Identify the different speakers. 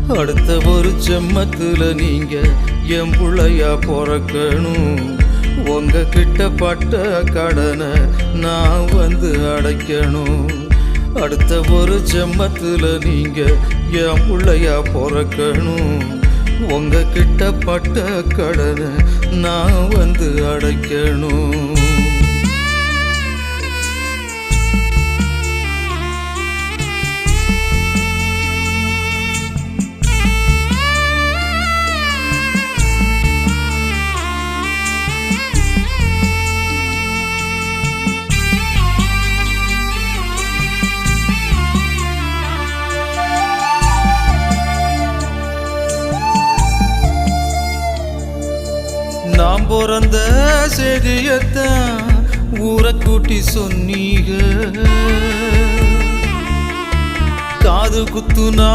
Speaker 1: அடுத்த ஒரு ஜென்மத்துல நீங்க என் புள்ளையா பிறக்கணும். உங்க கிட்ட பட்ட கடனை நான் வந்து அடைக்கணும். அடுத்த ஒரு ஜென்மத்துல நீங்க என் புள்ளையா பிறக்கணும். உங்க கிட்ட பட்ட கடனை நான் வந்து அடைக்கணும். நாம் பிறந்த செய்தியத்தான் ஊரை கூட்டி சொன்னீங்க. காது குத்துனா